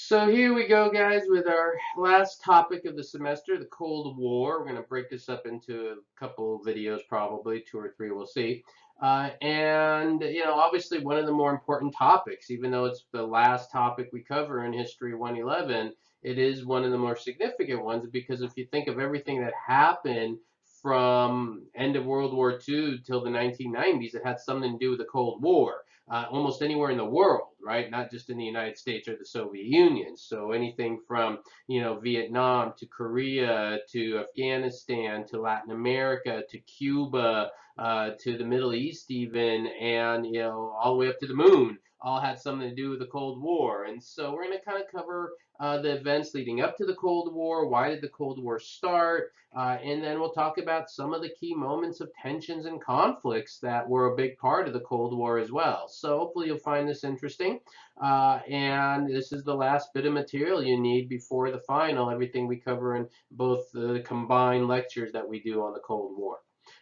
So here we go, guys, with our last topic of the semester, the Cold War. We're going to break this up into a couple videos, probably two or three, we'll see. Obviously one of the more important topics, even though it's the last topic we cover in History 111, it is one of the more significant ones because if you think of everything that happened from end of World War II till the 1990s, it had something to do with the Cold War. Almost anywhere in the world, right? Not just in the United States or the Soviet Union. So anything from, Vietnam to Korea to Afghanistan to Latin America to Cuba to the Middle East even, and, all the way up to the moon, all had something to do with the Cold War. And so we're going to kind of cover the events leading up to the Cold War. Why did the Cold War start? And then we'll talk about some of the key moments of tensions and conflicts that were a big part of the Cold War as well. So hopefully you'll find this interesting. And this is the last bit of material you need before the final, everything we cover in both the combined lectures that we do on the Cold War.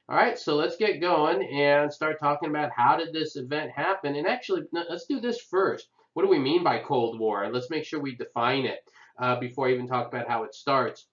All right, so let's get going and start talking about how did this event happen. And actually, let's do this first. What do we mean by Cold War? Let's make sure we define it before I even talk about how it starts.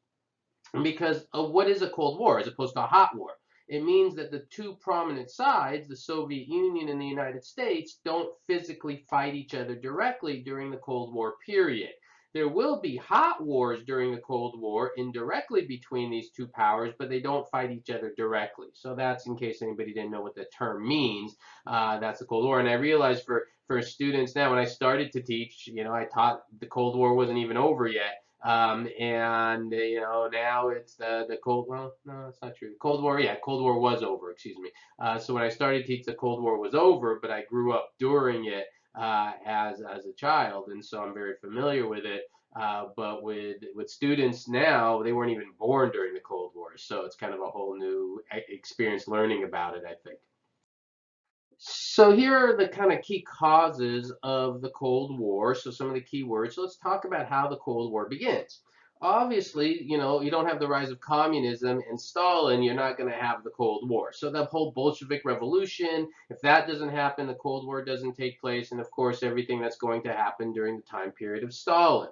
Because what is a Cold War as opposed to a hot war? It means that the two prominent sides, the Soviet Union and the United States, don't physically fight each other directly during the Cold War period. There will be hot wars during the Cold War indirectly between these two powers, but they don't fight each other directly. So that's in case anybody didn't know what the term means. That's the Cold War. And I realized for students now, when I started to teach, I taught the Cold War wasn't even over yet. Now it's the Cold. Well, no, that's not true. Cold War, yeah, Cold War was over. Excuse me. So when I started to teach, the Cold War was over, but I grew up during it as a child, and so I'm very familiar with it. But with students now, they weren't even born during the Cold War, so it's kind of a whole new experience learning about it, I think. So here are the kind of key causes of the Cold War. So some of the key words. So let's talk about how the Cold War begins. Obviously, you don't have the rise of communism and Stalin, you're not going to have the Cold War. So the whole Bolshevik Revolution, if that doesn't happen, the Cold War doesn't take place. And of course, everything that's going to happen during the time period of Stalin.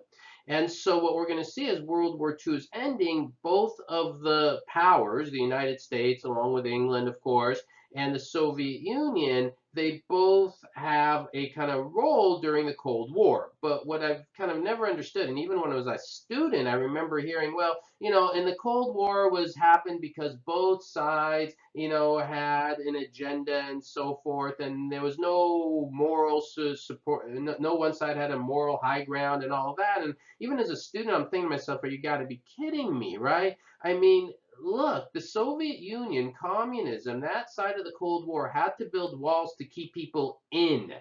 And so what we're going to see as World War II is ending, both of the powers, the United States, along with England, of course, and the Soviet Union, they both have a kind of role during the Cold War. But what I've kind of never understood, and even when I was a student, I remember hearing, well, and the Cold War was happened because both sides, had an agenda and so forth, and there was no moral support. No one side had a moral high ground and all that. And even as a student, I'm thinking to myself, you got to be kidding me, right? I mean, look, the Soviet Union, communism, that side of the Cold War had to build walls to keep people in.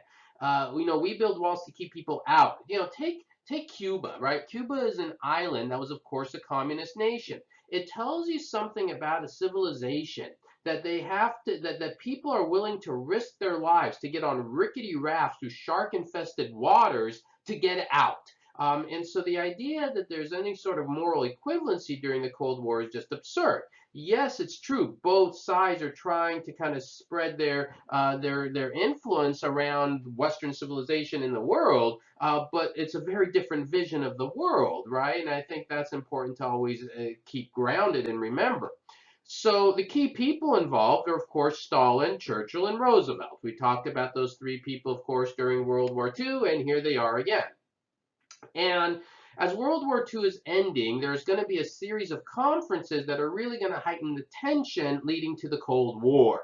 We build walls to keep people out. Take Cuba, right? Cuba is an island that was, of course, a communist nation. It tells you something about a civilization that they have to that people are willing to risk their lives to get on rickety rafts through shark-infested waters to get out. And so the idea that there's any sort of moral equivalency during the Cold War is just absurd. Yes, it's true. Both sides are trying to kind of spread their influence around Western civilization in the world, but it's a very different vision of the world, right? And I think that's important to always keep grounded and remember. So the key people involved are, of course, Stalin, Churchill, and Roosevelt. We talked about those three people, of course, during World War II, and here they are again. And as World War II is ending, there's going to be a series of conferences that are really going to heighten the tension leading to the Cold War.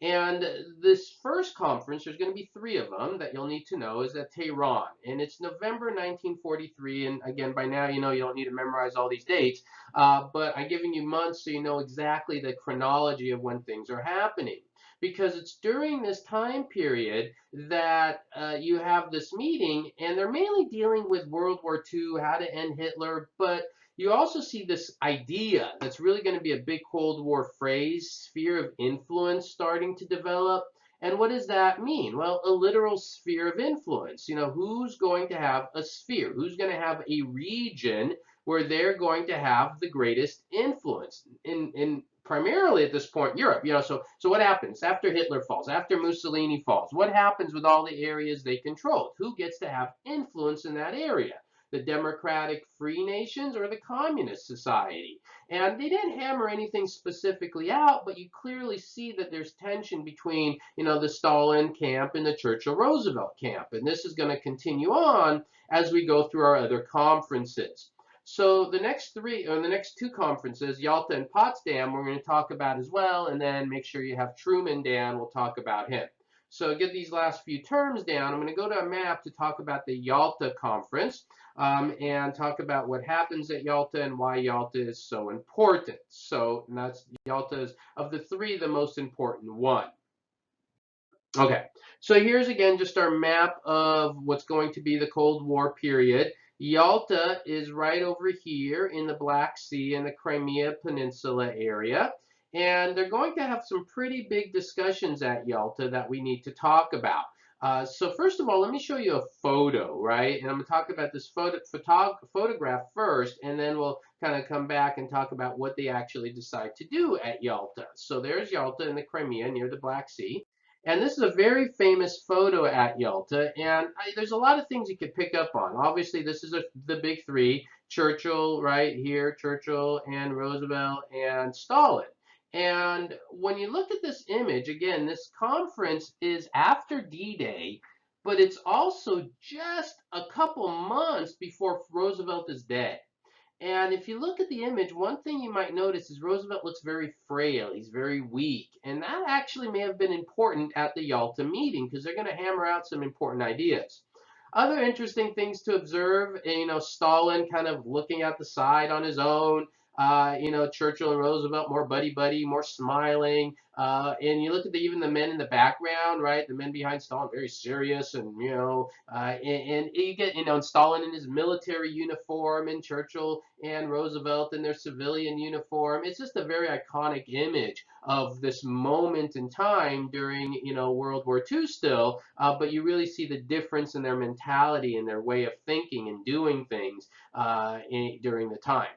And this first conference, there's going to be three of them that you'll need to know, is at Tehran. And it's November 1943. And again, by now, you don't need to memorize all these dates. But I'm giving you months so you know exactly the chronology of when things are happening. Because it's during this time period that you have this meeting, and they're mainly dealing with World War II, how to end Hitler, but you also see this idea that's really going to be a big Cold War phrase, sphere of influence, starting to develop. And what does that mean? Well, a literal sphere of influence. Who's going to have a sphere? Who's going to have a region where they're going to have the greatest influence? In primarily at this point, Europe. So what happens after Hitler falls, after Mussolini falls? What happens with all the areas they controlled? Who gets to have influence in that area? the democratic free nations or the communist society. And they didn't hammer anything specifically out, but you clearly see that there's tension between, the Stalin camp and the Churchill-Roosevelt camp. And this is going to continue on as we go through our other conferences. So the next two conferences, Yalta and Potsdam, we're going to talk about as well, and then make sure you have Truman down. We'll talk about him. So get these last few terms down. I'm going to go to a map to talk about the Yalta Conference and talk about what happens at Yalta and why Yalta is so important. So Yalta is, of the three, the most important one. Okay, so here's again just our map of what's going to be the Cold War period. Yalta is right over here in the Black Sea and the Crimea Peninsula area. And they're going to have some pretty big discussions at Yalta that we need to talk about. So first of all, let me show you a photo, right? And I'm going to talk about this photograph first, and then we'll kind of come back and talk about what they actually decide to do at Yalta. So there's Yalta in the Crimea near the Black Sea. And this is a very famous photo at Yalta, and there's a lot of things you could pick up on. Obviously, this is the big three, Churchill right here, Churchill and Roosevelt and Stalin. And when you look at this image, again, this conference is after D-Day, but it's also just a couple months before Roosevelt is dead. And if you look at the image, one thing you might notice is Roosevelt looks very frail. He's very weak. And that actually may have been important at the Yalta meeting because they're going to hammer out some important ideas. Other interesting things to observe, Stalin kind of looking at the side on his own. Churchill and Roosevelt more buddy-buddy, more smiling. And you look at even the men in the background, right? The men behind Stalin, very serious, and and you get Stalin in his military uniform, and Churchill and Roosevelt in their civilian uniform. It's just a very iconic image of this moment in time during World War II still, but you really see the difference in their mentality and their way of thinking and doing things during the time.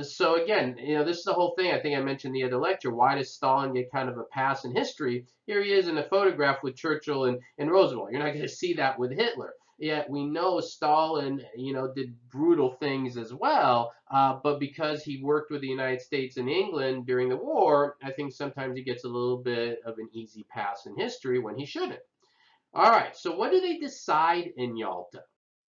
So again, this is the whole thing. I think I mentioned the other lecture. Why does Stalin get kind of a pass in history? Here he is in a photograph with Churchill and Roosevelt. You're not going to see that with Hitler. Yet we know Stalin, did brutal things as well. But because he worked with the United States and England during the war, I think sometimes he gets a little bit of an easy pass in history when he shouldn't. All right, so what do they decide in Yalta?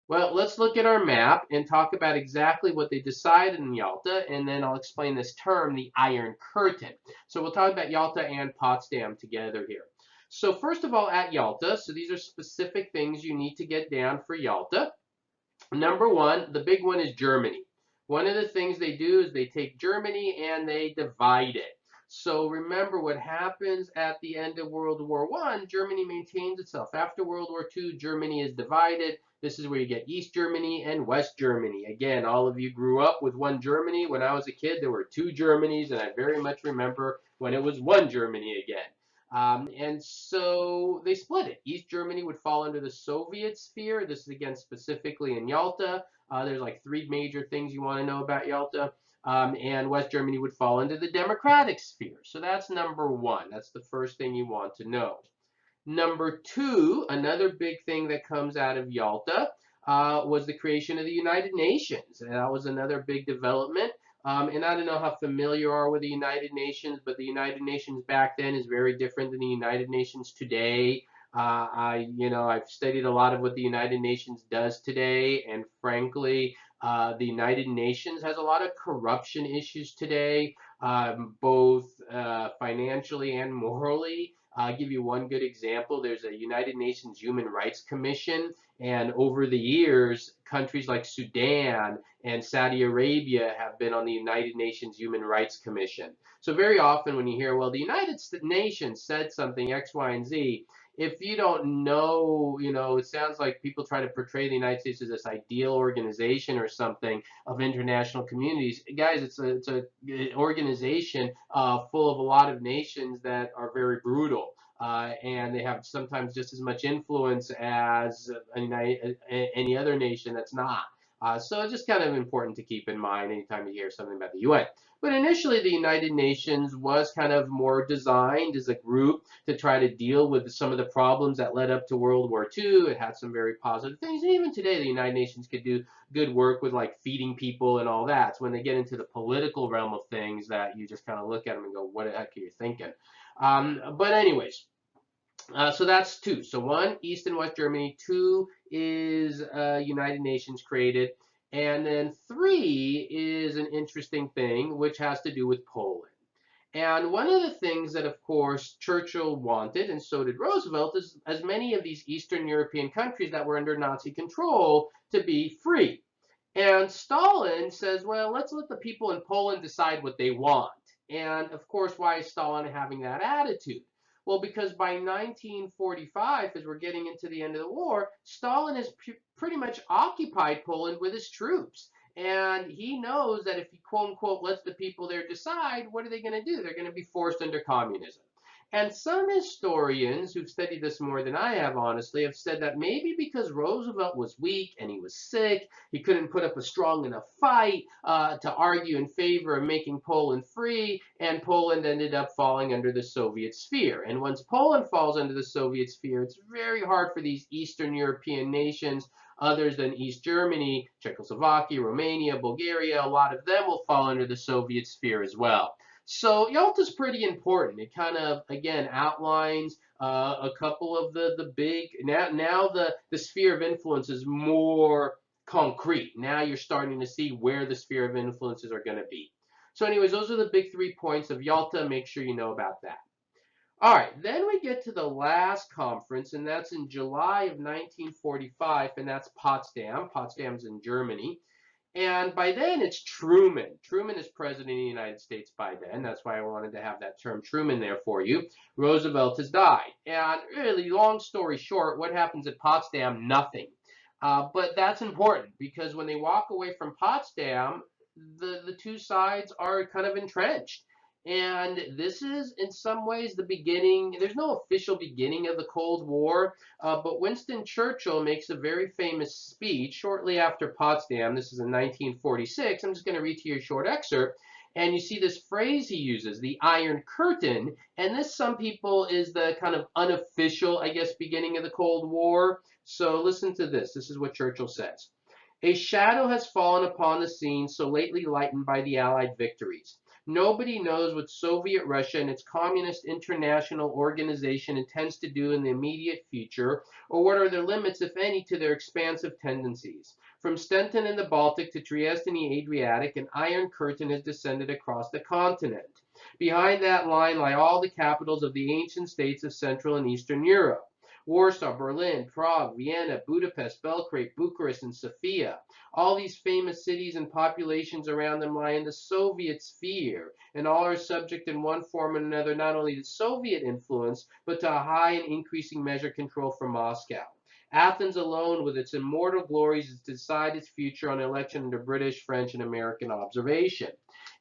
Well, let's look at our map and talk about exactly what they decided in Yalta, and then I'll explain this term, the Iron Curtain. So we'll talk about Yalta and Potsdam together here. So first of all, at Yalta, so these are specific things you need to get down for Yalta. Number one, the big one is Germany. One of the things they do is they take Germany and they divide it. So remember what happens at the end of World War I, Germany maintains itself. After World War II, Germany is divided. This is where you get East Germany and West Germany. Again, all of you grew up with one Germany. When I was a kid, there were two Germanys, and I very much remember when it was one Germany again. And so they split it. East Germany would fall under the Soviet sphere. This is again specifically in Yalta. There's like three major things you want to know about Yalta. And West Germany would fall into the democratic sphere. So that's number one. That's the first thing you want to know. Number two, another big thing that comes out of Yalta was the creation of the United Nations. And that was another big development. And I don't know how familiar you are with the United Nations, but the United Nations back then is very different than the United Nations today. I've studied a lot of what the United Nations does today, and frankly, the United Nations has a lot of corruption issues today, both financially and morally. I'll give you one good example. There's a United Nations Human Rights Commission, and over the years, countries like Sudan and Saudi Arabia have been on the United Nations Human Rights Commission. So very often when you hear, well, the United Nations said something X, Y, and Z, if you don't know, it sounds like people try to portray the United States as this ideal organization or something of international communities. Guys, it's an organization full of a lot of nations that are very brutal. And they have sometimes just as much influence as any other nation that's not. So it's just kind of important to keep in mind anytime you hear something about the UN. But initially, the United Nations was kind of more designed as a group to try to deal with some of the problems that led up to World War II. It had some very positive things. And even today, the United Nations could do good work with like feeding people and all that. It's when they get into the political realm of things that you just kind of look at them and go, what the heck are you thinking? But anyways, so that's two. So one, East and West Germany. Two is United Nations created. And then three is an interesting thing, which has to do with Poland. And one of the things that, of course, Churchill wanted, and so did Roosevelt, is as many of these Eastern European countries that were under Nazi control to be free. And Stalin says, well, let's let the people in Poland decide what they want. And of course, why is Stalin having that attitude? Well, because by 1945, as we're getting into the end of the war, Stalin has pretty much occupied Poland with his troops. And he knows that if he, quote unquote, lets the people there decide, what are they going to do? They're going to be forced under communism. And some historians who've studied this more than I have, honestly, have said that maybe because Roosevelt was weak and he was sick, he couldn't put up a strong enough fight to argue in favor of making Poland free, and Poland ended up falling under the Soviet sphere. And once Poland falls under the Soviet sphere, it's very hard for these Eastern European nations, others than East Germany, Czechoslovakia, Romania, Bulgaria, a lot of them will fall under the Soviet sphere as well. So Yalta's pretty important. It kind of, again, outlines a couple of the big, now the sphere of influence is more concrete. Now you're starting to see where the sphere of influences are going to be. So anyways, those are the big 3 points of Yalta. Make sure you know about that. All right, then we get to the last conference, and that's in July of 1945, and that's Potsdam. Potsdam's in Germany. And by then, it's Truman. Truman is president of the United States by then. That's why I wanted to have that term Truman there for you. Roosevelt has died. And really, long story short, what happens at Potsdam? Nothing. But that's important because when they walk away from Potsdam, the two sides are kind of entrenched. And this is, in some ways, the beginning. There's no official beginning of the Cold War, but Winston Churchill makes a very famous speech shortly after Potsdam. This is in 1946. I'm just going to read to you a short excerpt. And you see this phrase he uses, the Iron Curtain. And this, some people, is the kind of unofficial, I guess, beginning of the Cold War. So listen to this. This is what Churchill says. A shadow has fallen upon the scene so lately lightened by the Allied victories. Nobody knows what Soviet Russia and its Communist International Organization intends to do in the immediate future, or what are their limits, if any, to their expansive tendencies. From Stenton in the Baltic to Trieste in the Adriatic, an iron curtain has descended across the continent. Behind that line lie all the capitals of the ancient states of Central and Eastern Europe. Warsaw, Berlin, Prague, Vienna, Budapest, Belgrade, Bucharest, and Sofia. All these famous cities and populations around them lie in the Soviet sphere, and all are subject in one form or another not only to Soviet influence, but to a high and increasing measure control from Moscow. Athens alone, with its immortal glories, is to decide its future on election under British, French, and American observation.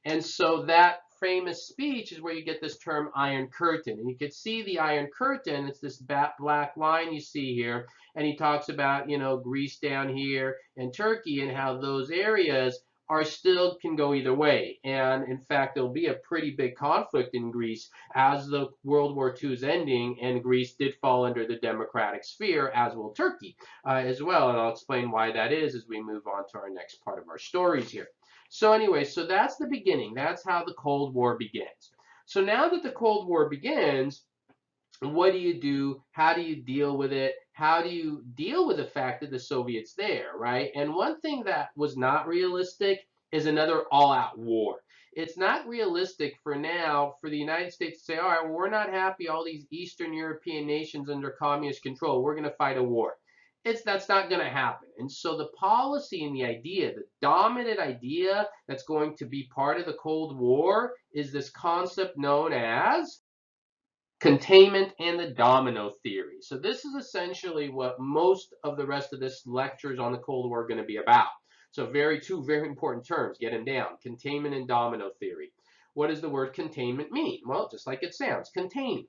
And so that famous speech is where you get this term Iron Curtain. And you can see the Iron Curtain, it's this black line you see here. And he talks about, Greece down here and Turkey and how those areas are still can go either way. And in fact, there'll be a pretty big conflict in Greece as the World War II is ending, and Greece did fall under the democratic sphere, as will Turkey as well. And I'll explain why that is as we move on to our next part of our stories here. So anyway, so that's the beginning. That's how the Cold War begins. So now that the Cold War begins, what do you do? How do you deal with it? How do you deal with the fact that the Soviets there, right? And one thing that was not realistic is another all-out war. It's not realistic for now for the United States to say, all right, well, we're not happy all these Eastern European nations under communist control. We're going to fight a war. That's not going to happen. And so the policy and the idea, the dominant idea that's going to be part of the Cold War is this concept known as containment and the domino theory. So this is essentially what most of the rest of this lectures on the Cold War are going to be about. So two very important terms, get them down, containment and domino theory. What does the word containment mean? Well, just like it sounds, containing.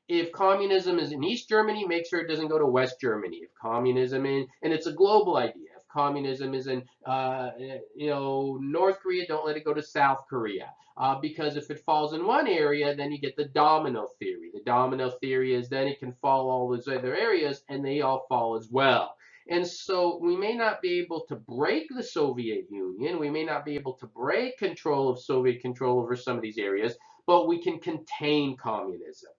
If communism is in East Germany, make sure it doesn't go to West Germany. If communism and it's a global idea. If communism is in, North Korea, don't let it go to South Korea. Because if it falls in one area, then you get the domino theory. The domino theory is then it can fall all those other areas, and they all fall as well. And so we may not be able to break the Soviet Union. We may not be able to break Soviet control over some of these areas, but we can contain communism.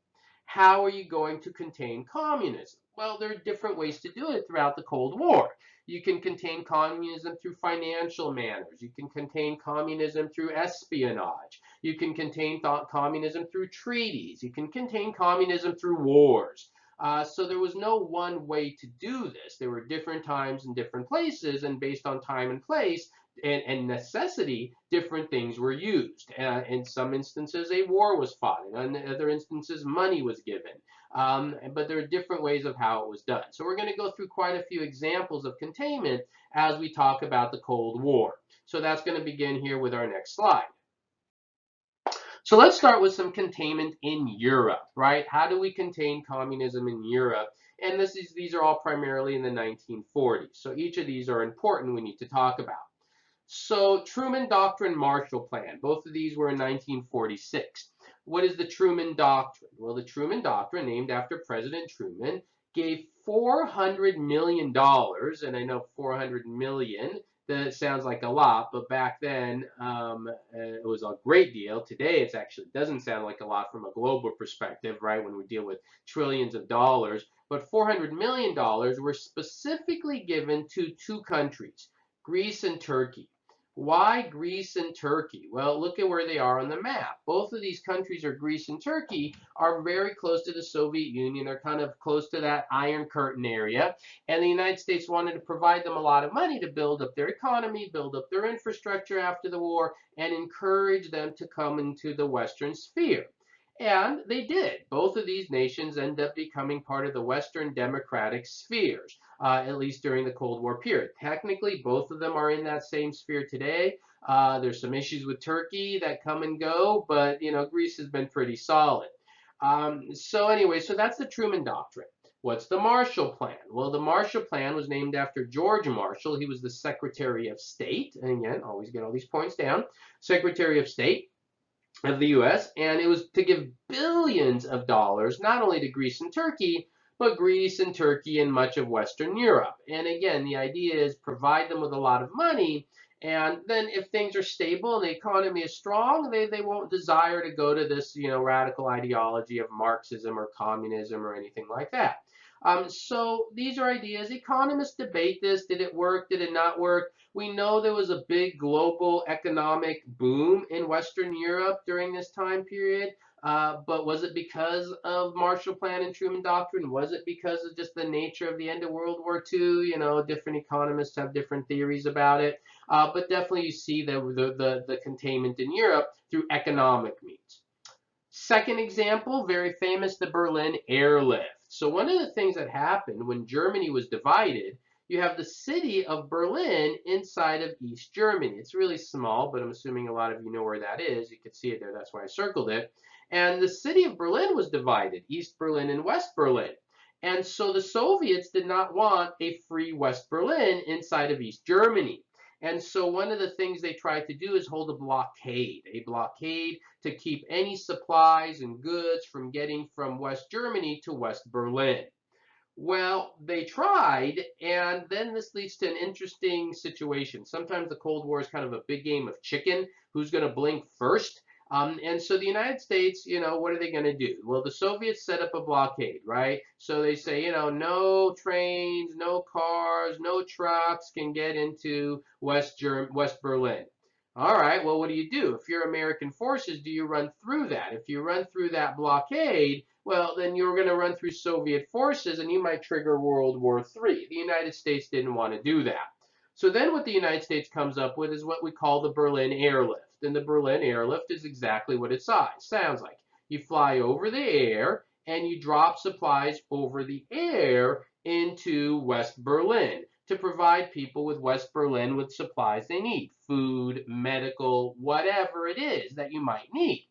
How are you going to contain communism? Well, there are different ways to do it throughout the Cold War. You can contain communism through financial manners. You can contain communism through espionage. You can contain communism through treaties. You can contain communism through wars. So there was no one way to do this. There were different times and different places, and based on time and place and necessity, different things were used. In some instances, a war was fought. In other instances, money was given. But there are different ways of how it was done. So we're going to go through quite a few examples of containment as we talk about the Cold War. So that's going to begin here with our next slide. So let's start with some containment in Europe, right? How do we contain communism in Europe? And these are all primarily in the 1940s. So each of these are important we need to talk about. So Truman Doctrine, Marshall Plan, both of these were in 1946. What is the Truman Doctrine? Well, the Truman Doctrine, named after President Truman, gave $400 million, and I know 400 million, that sounds like a lot, but back then it was a great deal. Today it actually doesn't sound like a lot from a global perspective, right, when we deal with trillions of dollars. But $400 million were specifically given to two countries, Greece and Turkey. Why Greece and Turkey? Well, look at where they are on the map. Both of these countries, Greece and Turkey, are very close to the Soviet Union. They're kind of close to that Iron Curtain area. And the United States wanted to provide them a lot of money to build up their economy, build up their infrastructure after the war, and encourage them to come into the Western sphere. And they did. Both of these nations end up becoming part of the Western democratic spheres, at least during the Cold War period. Technically, both of them are in that same sphere today. There's some issues with Turkey that come and go, but Greece has been pretty solid. So that's the Truman Doctrine. What's the Marshall Plan? Well, the Marshall Plan was named after George Marshall. He was the Secretary of State. And again, always get all these points down. Secretary of State of the U.S., and it was to give billions of dollars, not only to Greece and Turkey, but Greece and Turkey and much of Western Europe. And again, the idea is provide them with a lot of money, and then if things are stable and the economy is strong, they won't desire to go to this, radical ideology of Marxism or communism or anything like that. So these are ideas. Economists debate this. Did it work? Did it not work? We know there was a big global economic boom in Western Europe during this time period. But was it because of Marshall Plan and Truman Doctrine? Was it because of just the nature of the end of World War II? Different economists have different theories about it. But definitely you see the containment in Europe through economic means. Second example, very famous, the Berlin airlift. So one of the things that happened when Germany was divided, you have the city of Berlin inside of East Germany. It's really small, but I'm assuming a lot of you know where that is. You can see it there. That's why I circled it. And the city of Berlin was divided, East Berlin and West Berlin. And so the Soviets did not want a free West Berlin inside of East Germany. And so one of the things they tried to do is hold a blockade to keep any supplies and goods from getting from West Germany to West Berlin. Well, they tried, and then this leads to an interesting situation. Sometimes the Cold War is kind of a big game of chicken. Who's going to blink first? And so the United States, what are they going to do? Well, the Soviets set up a blockade, right? So they say, no trains, no cars, no trucks can get into West Berlin. All right, well, what do? If you're American forces, do you run through that? If you run through that blockade, well, then you're going to run through Soviet forces, and you might trigger World War III. The United States didn't want to do that. So then what the United States comes up with is what we call the Berlin airlift. And the Berlin airlift is exactly what it sounds like. You fly over the air, and you drop supplies over the air into West Berlin to provide people with West Berlin with supplies they need, food, medical, whatever it is that you might need.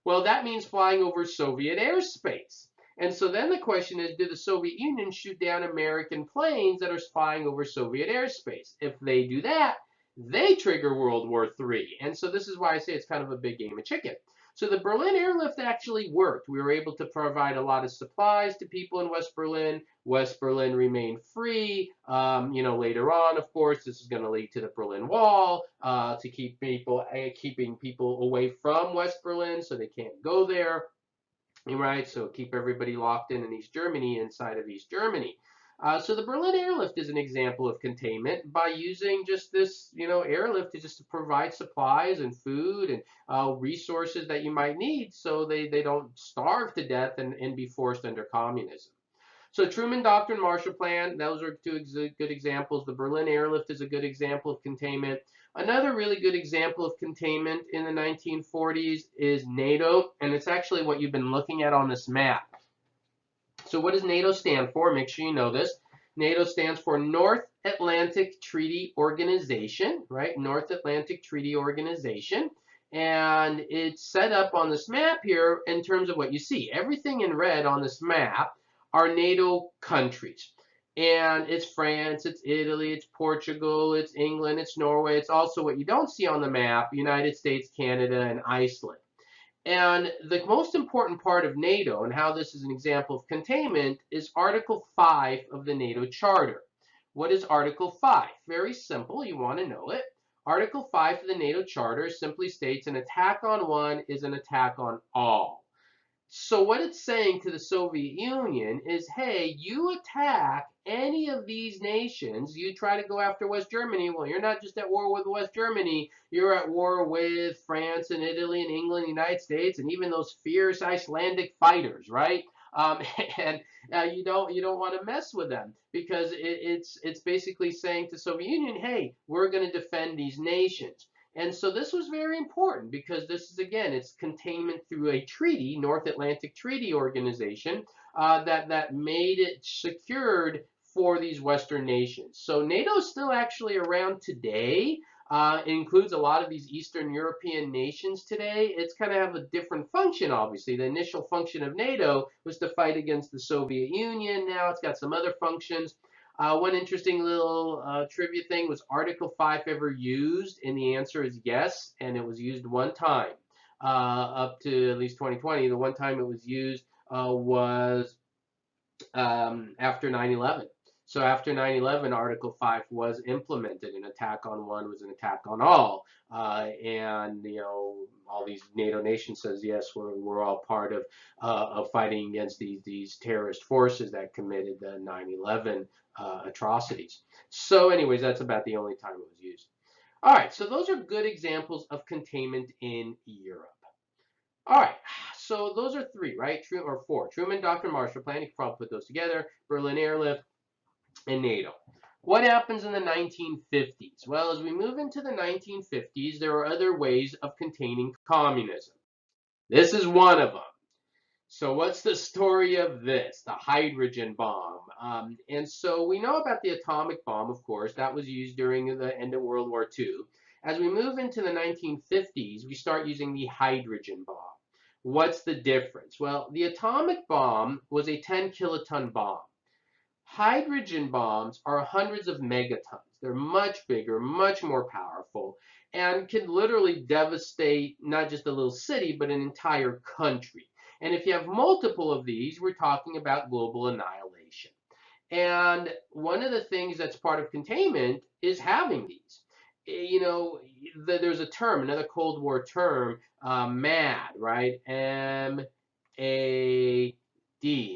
Well, that means flying over Soviet airspace. And so then the question is, did the Soviet Union shoot down American planes that are spying over Soviet airspace? If they do that, they trigger World War III. And so this is why I say it's kind of a big game of chicken. So the Berlin airlift actually worked. We were able to provide a lot of supplies to people in West Berlin. West Berlin remained free. Later on, of course, this is going to lead to the Berlin Wall to keeping people away from West Berlin so they can't go there. Right, so keep everybody locked in East Germany, inside of East Germany. So the Berlin airlift is an example of containment by using just this, airlift to provide supplies and food and resources that you might need so they don't starve to death and be forced under communism. So Truman Doctrine, Marshall Plan, those are two good examples. The Berlin airlift is a good example of containment. Another really good example of containment in the 1940s is NATO, and it's actually what you've been looking at on this map. So what does NATO stand for? Make sure you know this. NATO stands for North Atlantic Treaty Organization, right? North Atlantic Treaty Organization. And it's set up on this map here in terms of what you see. Everything in red on this map are NATO countries. And it's France, it's Italy, it's Portugal, it's England, it's Norway. It's also what you don't see on the map, United States, Canada, and Iceland. And the most important part of NATO and how this is an example of containment is Article 5 of the NATO Charter. What is Article 5? Very simple, you want to know it. Article 5 of the NATO Charter simply states an attack on one is an attack on all. So what it's saying to the Soviet Union is, hey, you attack any of these nations, you try to go after West Germany, well, you're not just at war with West Germany, you're at war with France and Italy and England, the United States, and even those fierce Icelandic fighters, right? And you don't want to mess with them because it's basically saying to Soviet Union, hey, we're going to defend these nations. And so this was very important because this is, again, it's containment through a treaty, North Atlantic Treaty Organization, that made it secured for these Western nations. So NATO is still actually around today. It includes a lot of these Eastern European nations today. It's kind of have a different function, obviously. The initial function of NATO was to fight against the Soviet Union. Now it's got some other functions. One interesting little trivia thing, was Article 5 ever used? And the answer is yes, and it was used one time up to at least 2020. The one time it was used was after 9/11. So after 9/11, Article 5 was implemented. An attack on one was an attack on all. And all these NATO nations says, yes, we're all part of fighting against these terrorist forces that committed the 9/11 atrocities. So anyways, that's about the only time it was used. All right, so those are good examples of containment in Europe. All right, so those are three, right? Or four. Truman Doctrine, Marshall Plan. You can probably put those together. Berlin airlift and NATO. What happens in the 1950s? Well, as we move into the 1950s, there are other ways of containing communism. This is one of them. So what's the story of this? The hydrogen bomb. And so we know about the atomic bomb, of course. That was used during the end of World War II. As we move into the 1950s, we start using the hydrogen bomb. What's the difference? Well, the atomic bomb was a 10-kiloton bomb. Hydrogen bombs are hundreds of megatons. They're much bigger, much more powerful, and can literally devastate not just a little city, but an entire country. And if you have multiple of these, we're talking about global annihilation. And one of the things that's part of containment is having these. There's a term, another Cold War term, MAD, right? M-A-D,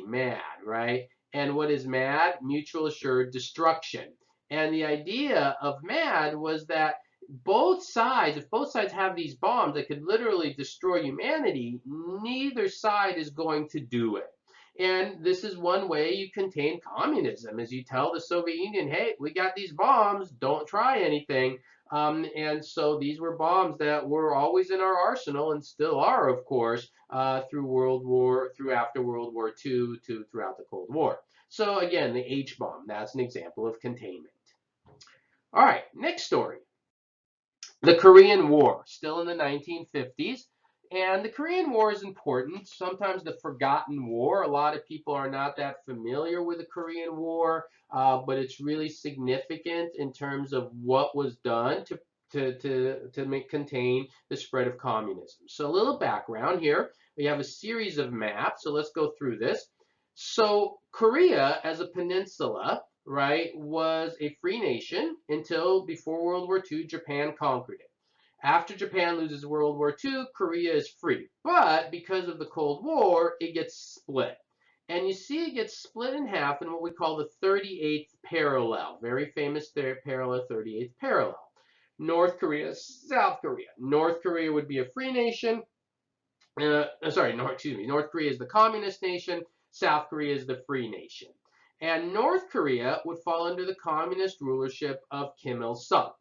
MAD, right? And what is MAD? Mutual Assured Destruction. And the idea of MAD was that if both sides have these bombs that could literally destroy humanity, neither side is going to do it. And this is one way you contain communism, is you tell the Soviet Union, hey, we got these bombs, don't try anything. And so these were bombs that were always in our arsenal and still are, of course, through after World War II to throughout the Cold War. So again, the H bomb, that's an example of containment. All right, next story. The Korean War, still in the 1950s. And the Korean War is important, sometimes the forgotten war. A lot of people are not that familiar with the Korean War, but it's really significant in terms of what was done to contain the spread of communism. So a little background here. We have a series of maps, so let's go through this. So Korea as a peninsula, right, was a free nation until before World War II, Japan conquered it. After Japan loses World War II, Korea is free. But because of the Cold War, it gets split. And you see it gets split in half in what we call the 38th parallel. Very famous parallel, 38th parallel. North Korea, South Korea. North Korea would be a free nation. North Korea is the communist nation. South Korea is the free nation. And North Korea would fall under the communist rulership of Kim Il-sung.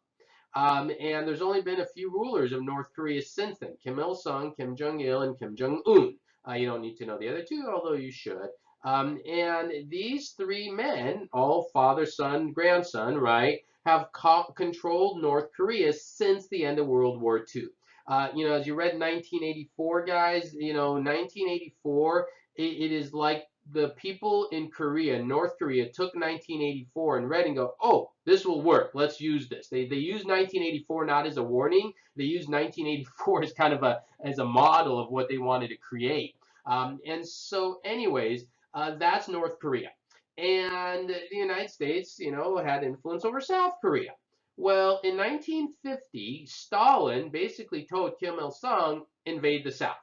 And there's only been a few rulers of North Korea since then: Kim Il-sung, Kim Jong-il, and Kim Jong-un. You don't need to know the other two, although you should. And these three men, all father, son, grandson, right, have controlled North Korea since the end of World War II. As you read 1984, guys, 1984, it is like the people in Korea, North Korea, took 1984 and read and go, oh, this will work. Let's use this. They use 1984 not as a warning. They use 1984 as kind of as a model of what they wanted to create. And so, anyways, that's North Korea. And the United States, had influence over South Korea. Well, in 1950, Stalin basically told Kim Il-sung, invade the South.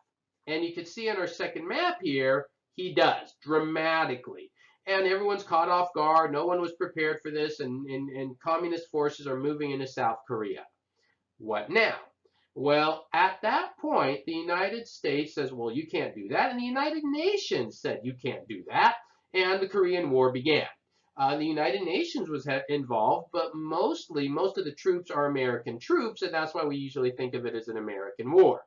And you can see on our second map here, he does, dramatically. And everyone's caught off guard. No one was prepared for this, and communist forces are moving into South Korea. What now? Well, at that point, the United States says, well, you can't do that. And the United Nations said, you can't do that. And the Korean War began. The United Nations was involved, but most of the troops are American troops, and that's why we usually think of it as an American war.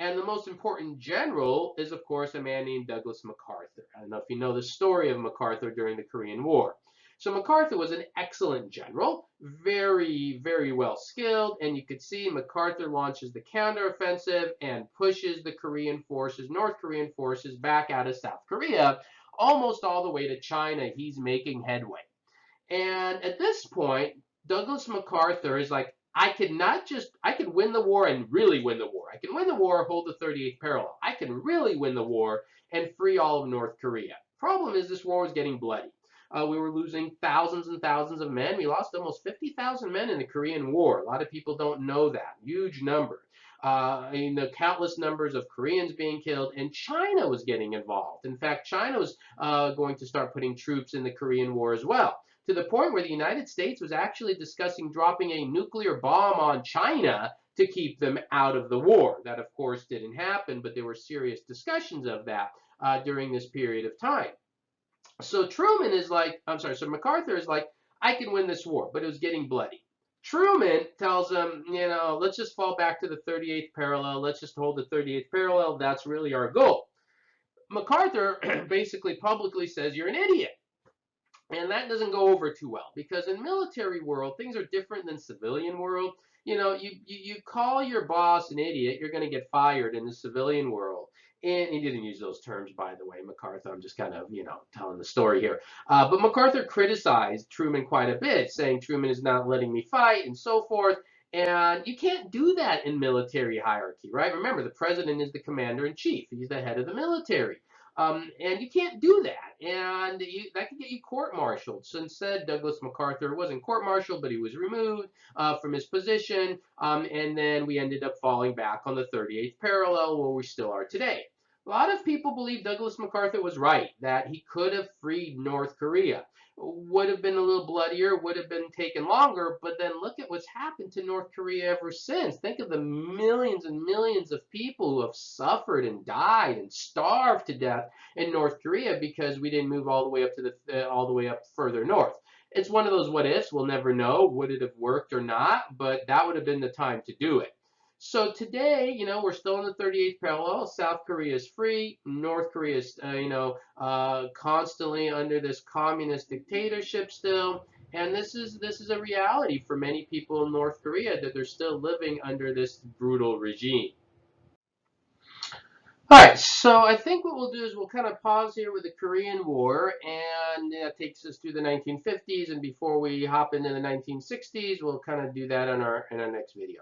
And the most important general is, of course, a man named Douglas MacArthur. I don't know if you know the story of MacArthur during the Korean War. So MacArthur was an excellent general, very, very well skilled, and you could see MacArthur launches the counteroffensive and pushes the North Korean forces back out of South Korea, almost all the way to China. He's making headway. And at this point, Douglas MacArthur is like, I could win the war and really win the war. I can win the war, hold the 38th parallel. I can really win the war and free all of North Korea. Problem is, this war was getting bloody. We were losing thousands and thousands of men. We lost almost 50,000 men in the Korean War. A lot of people don't know that. Huge number. The countless numbers of Koreans being killed, and China was getting involved. In fact, China was going to start putting troops in the Korean War as well, to the point where the United States was actually discussing dropping a nuclear bomb on China to keep them out of the war. That, of course, didn't happen, but there were serious discussions of that during this period of time. So MacArthur is like, I can win this war, but it was getting bloody. Truman tells him, let's just fall back to the 38th parallel. Let's just hold the 38th parallel. That's really our goal. MacArthur basically publicly says, you're an idiot. And that doesn't go over too well, because in military world, things are different than civilian world. You call your boss an idiot, you're going to get fired in the civilian world. And he didn't use those terms, by the way, MacArthur. I'm just kind of, telling the story here. But MacArthur criticized Truman quite a bit, saying Truman is not letting me fight and so forth. And you can't do that in military hierarchy, right? Remember, the president is the commander-in-chief. He's the head of the military. And you can't do that. And that can get you court-martialed. So instead, Douglas MacArthur wasn't court-martialed, but he was removed from his position. And then we ended up falling back on the 38th parallel, where we still are today. A lot of people believe Douglas MacArthur was right, that he could have freed North Korea. Would have been a little bloodier, would have been taken longer, but then look at what's happened to North Korea ever since. Think of the millions and millions of people who have suffered and died and starved to death in North Korea because we didn't move all the way up further north. It's one of those what ifs. We'll never know. Would it have worked or not? But that would have been the time to do it. So today, we're still in the 38th parallel. South Korea is free. North Korea is, constantly under this communist dictatorship still. And this is a reality for many people in North Korea, that they're still living under this brutal regime. All right, so I think what we'll do is we'll kind of pause here with the Korean War, and that takes us through the 1950s. And before we hop into the 1960s, we'll kind of do that in our next video.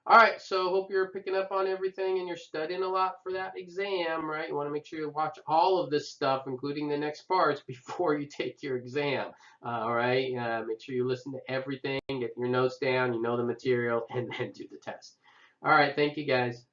All right, so hope you're picking up on everything and you're studying a lot for that exam, right? You want to make sure you watch all of this stuff, including the next parts, before you take your exam. All right, make sure you listen to everything, get your notes down, you know the material, and then do the test. All right, thank you guys.